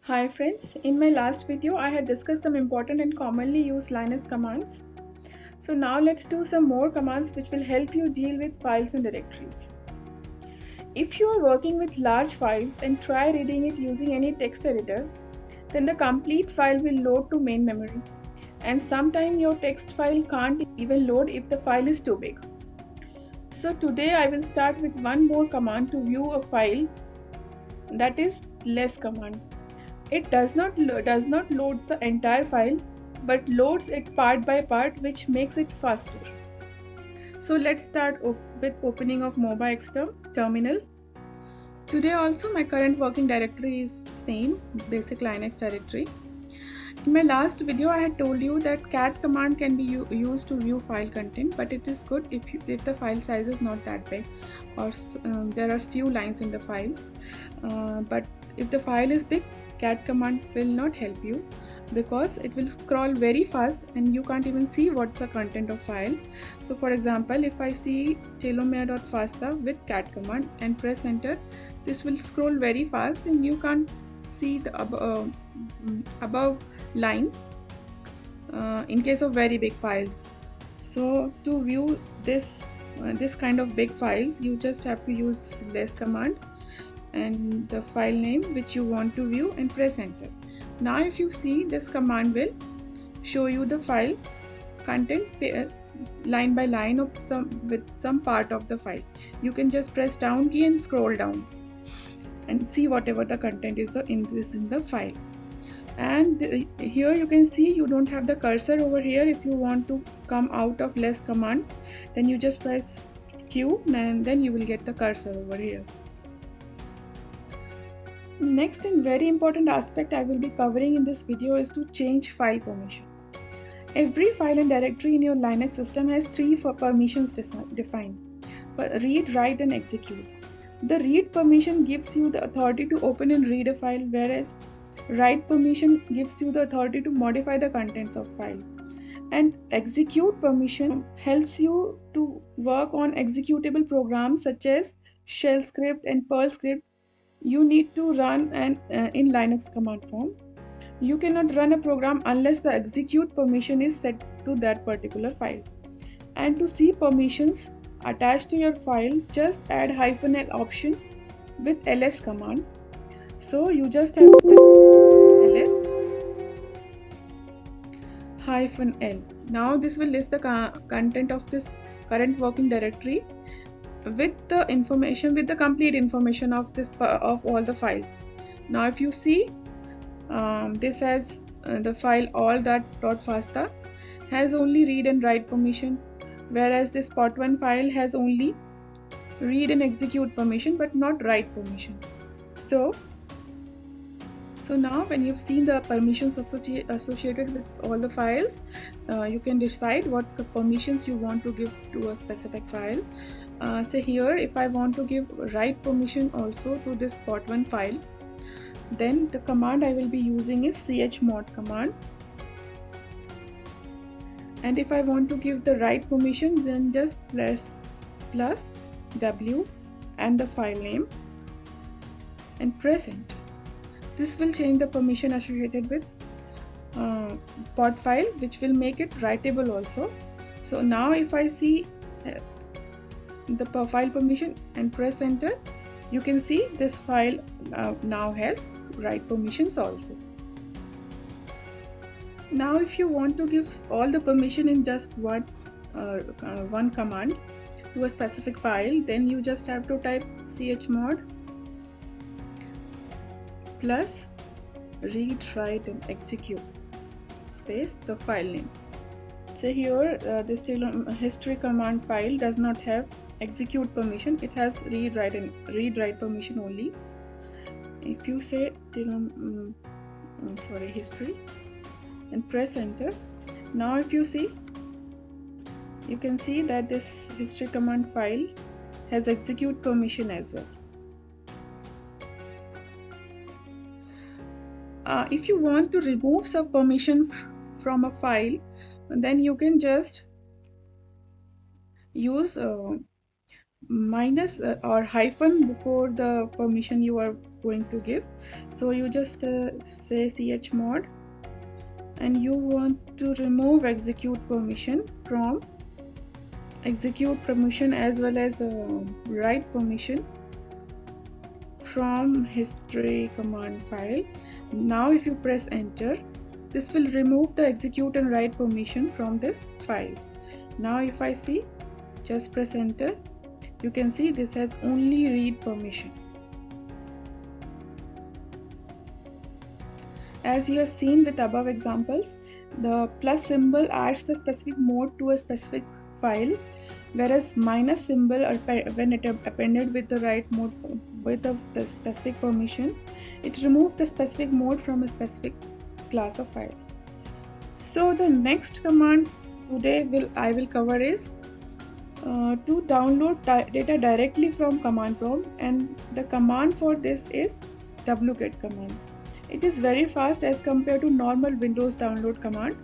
Hi friends, in my last video I had discussed some important and commonly used Linux commands. So now let's do some more commands which will help you deal with files and directories. If you are working with large files and try reading it using any text editor, then the complete file will load to main memory, and sometimes your text file can't even load if the file is too big. So today I will start with one more command to view a file, that is less command. It does not load the entire file, but loads it part by part, which makes it faster. So let's start with opening of MobaXterm terminal. Today also my current working directory is same, basic Linux directory. In my last video I had told you that cat command can be used to view file content, but it is good if the file size is not that big, or there are few lines in the files. But if the file is big, cat command will not help you because it will scroll very fast and you can't even see what's the content of file. So for example, if I see telomere.fasta with cat command and press enter, this will scroll very fast and you can't see the above lines in case of very big files. So to view this kind of big files, you just have to use less command and the file name which you want to view and press enter. Now if you see, this command will show you the file content line by line of some part of the file. You can just press down key and scroll down and see whatever the content is in the file. And here you can see you don't have the cursor over here. If you want to come out of less command, then you just press Q and then you will get the cursor over here. Next and very important aspect I will be covering in this video is to change file permission. Every file and directory in your Linux system has three permissions defined: for read, write and execute. The read permission gives you the authority to open and read a file, whereas write permission gives you the authority to modify the contents of file. And execute permission helps you to work on executable programs such as shell script and Perl script you need to run in Linux command prompt. You cannot run a program unless the execute permission is set to that particular file. And to see permissions attached to your file, just add -l option with ls command. So you just have to type ls-l. Now this will list the content of this current working directory with the information, with the complete information of all the files. Now if you see, this has the file all.fasta has only read and write permission, whereas this pot1 file has only read and execute permission but not write permission. So now when you've seen the permissions associated with all the files, you can decide what permissions you want to give to a specific file. So here, if I want to give write permission also to this pot1 file, then the command I will be using is chmod command. And if I want to give the write permission, then just press +W and the file name and press enter. This will change the permission associated with pot file, which will make it writable also. So now if I see the file permission and press enter, you can see this file now has write permissions also. Now if you want to give all the permission in just one command to a specific file, then you just have to type chmod plus read, write and execute space the file name. So here this history command file does not have execute permission, it has read, write permission only. If you say history and press enter, now if you see, you can see that this history command file has execute permission as well. If you want to remove some permission from a file, then you can just use minus or hyphen before the permission you are going to give. So you just say chmod, and you want to remove execute permission as well as write permission from history command file. Now if you press enter, this will remove the execute and write permission from this file. Now if I see, just press enter, you can see this has only read permission. As you have seen with above examples, the plus symbol adds the specific mode to a specific file, whereas minus symbol, when it appended with the write mode with a specific permission, it removes the specific mode from a specific class of file. So the next command today I will cover is to download data directly from command prompt, and the command for this is wget command. It is very fast as compared to normal Windows download command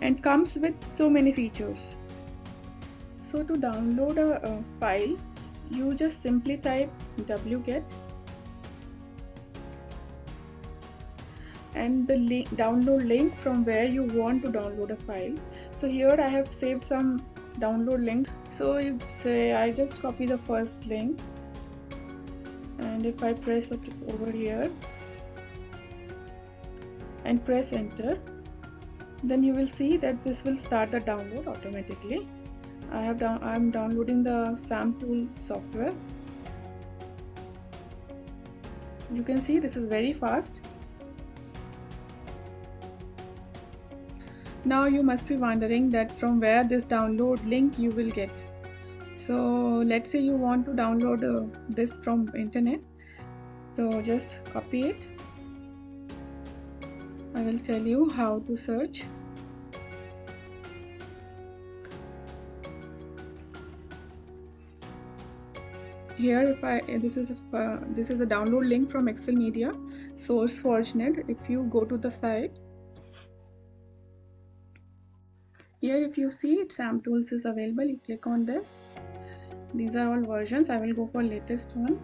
and comes with so many features. So to download a file, you just simply type wget and the download link from where you want to download a file. So here I have saved some download link. So you say I just copy the first link, and if I press it over here and press enter, then you will see that this will start the download automatically. I'm downloading the SAMtool software. You can see this is very fast. Now you must be wondering that from where this download link you will get. So let's say you want to download this from internet. So just copy it. I will tell you how to search. Here, this is a download link from Excel Media, SourceForgeNet. If you go to the site, here if you see SAMtools is available, you click on this. These are all versions. I will go for latest one.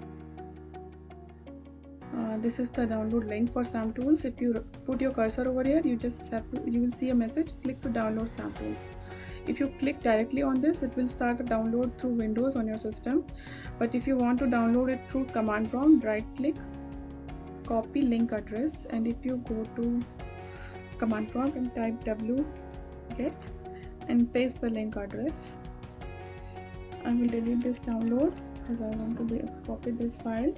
This is the download link for SAMtools. If you put your cursor over here, you will see a message, click to download SAMtools. If you click directly on this, it will start a download through Windows on your system. But if you want to download it through command prompt, right click, copy link address, and if you go to command prompt and type wget and paste the link address. I will delete this download because I want to copy this file.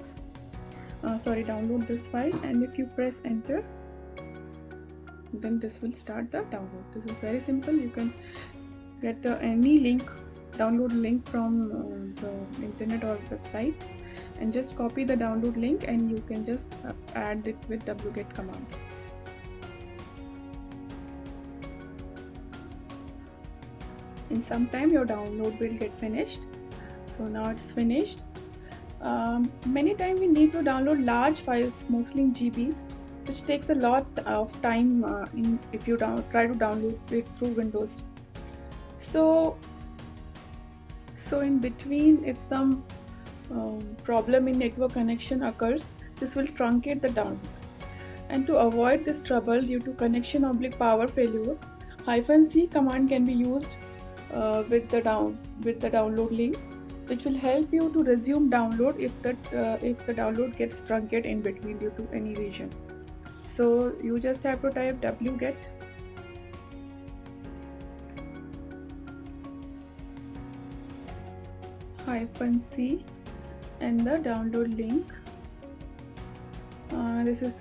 Download this file, and if you press enter, then this will start the download. This is very simple. You can get any download link from the internet or websites, and just copy the download link, and you can just add it with wget command. In some time your download will get finished. So now it's finished. Many times we need to download large files, mostly in GBs, which takes a lot of time if you try to download it through Windows. So in between, if some problem in network connection occurs, this will truncate the download. And to avoid this trouble due to connection or power failure, -c command can be used with the download link, which will help you to resume download if the download gets truncated in between due to any reason. So you just have to type wget -c and the download link. This is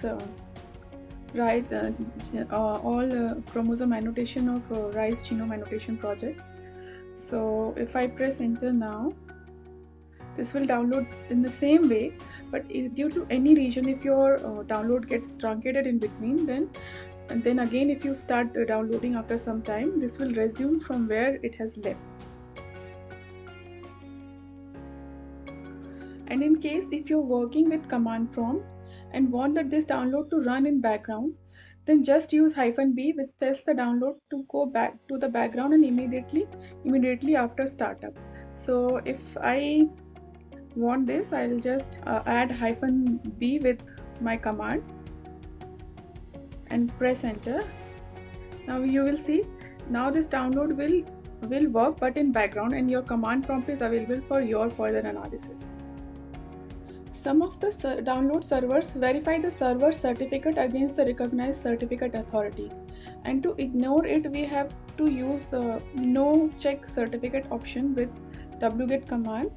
all chromosome annotation of RISE genome annotation project. So if I press enter now, this will download in the same way, but due to any reason, if your download gets truncated in between, then again if you start downloading after some time, this will resume from where it has left. And in case if you're working with command prompt and want that this download to run in background, then just use -b, which tells the download to go back to the background and immediately after startup. So if I want this, I'll just add -b with my command and press enter. Now you will see, now this download will work, but in background, and your command prompt is available for your further analysis. Some of the download servers verify the server certificate against the recognized certificate authority, and to ignore it we have to use the no check certificate option with wget command.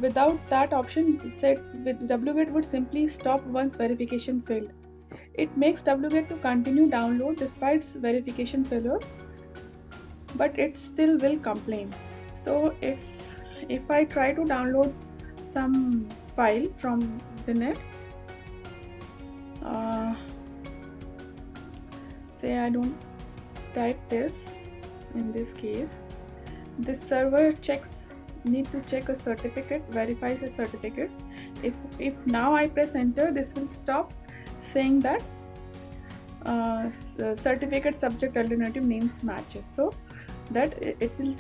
Without that option set, with wget would simply stop once verification failed. It makes wget to continue download despite verification failure, but it still will complain. So if I try to download some file from the net, say I don't type this, in this case this server need to check a certificate, verifies a certificate. If now I press enter, this will stop saying that certificate subject alternative names matches, so that it will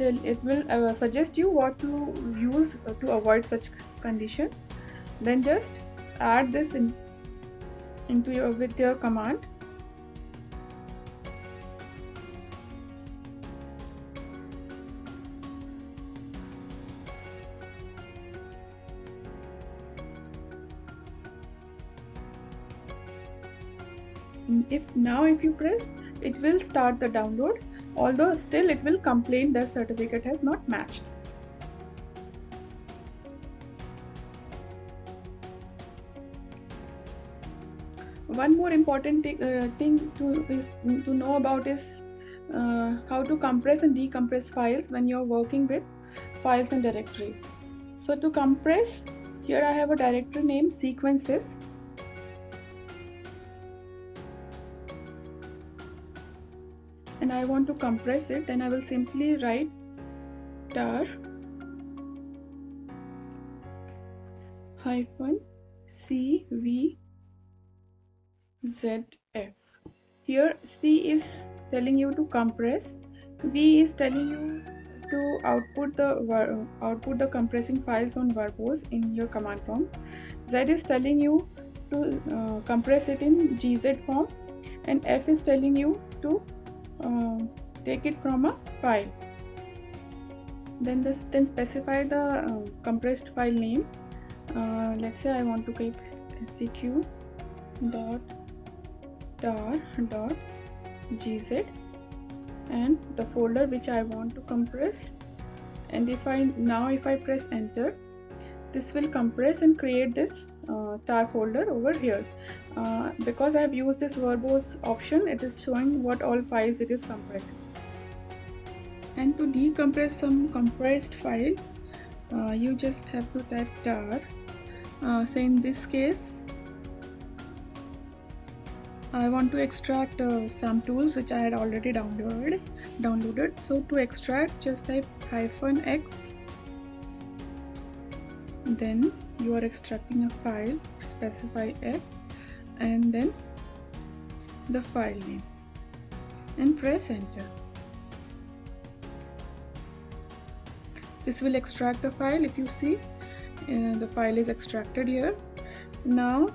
suggest you what to use to avoid such condition. Then just add this into your with your command. If you press, it will start the download, although still it will complain that certificate has not matched. One more important thing to know about is how to compress and decompress files when you're working with files and directories. So to compress, here I have a directory named sequences. And I want to compress it, then I will simply write tar -cvzf. Here C is telling you to compress, V is telling you to output the compressing files on verbose in your command prompt. Z is telling you to compress it in gz form, and F is telling you to take it from a file. Then specify the compressed file name. Let's say I want to keep seq.tar.gz and the folder which I want to compress. And if I press enter, this will compress and create this tar folder over here. Because I have used this verbose option, it is showing what all files it is compressing. And to decompress some compressed file, you just have to type tar. Say in this case I want to extract some tools which I had already downloaded. So to extract, just type -x, then you are extracting a file, specify F and then the file name and press enter. This will extract the file. If you see, the file is extracted here. Now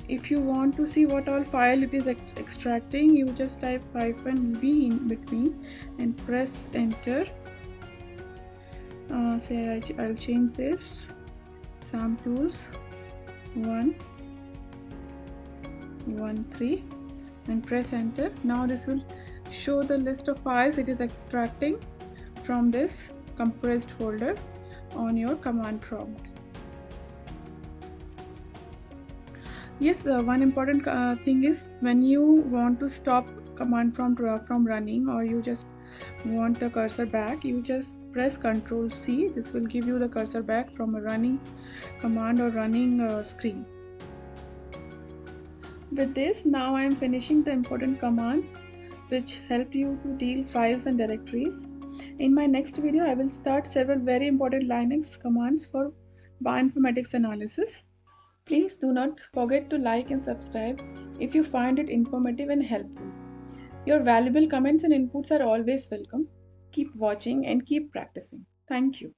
if you want to see what all file it is extracting, you just type -v in between and press enter. Say I'll change this samtools 113 and press enter. Now this will show the list of files it is extracting from this compressed folder on your command prompt. Yes, the one important thing is, when you want to stop command prompt from running, or you just want the cursor back, you just press Ctrl C. This will give you the cursor back from a running command or running screen. With this, now I am finishing the important commands which help you to deal files and directories. In my next video, I will start several very important Linux commands for bioinformatics analysis. Please do not forget to like and subscribe if you find it informative and helpful. Your valuable comments and inputs are always welcome. Keep watching and keep practicing. Thank you.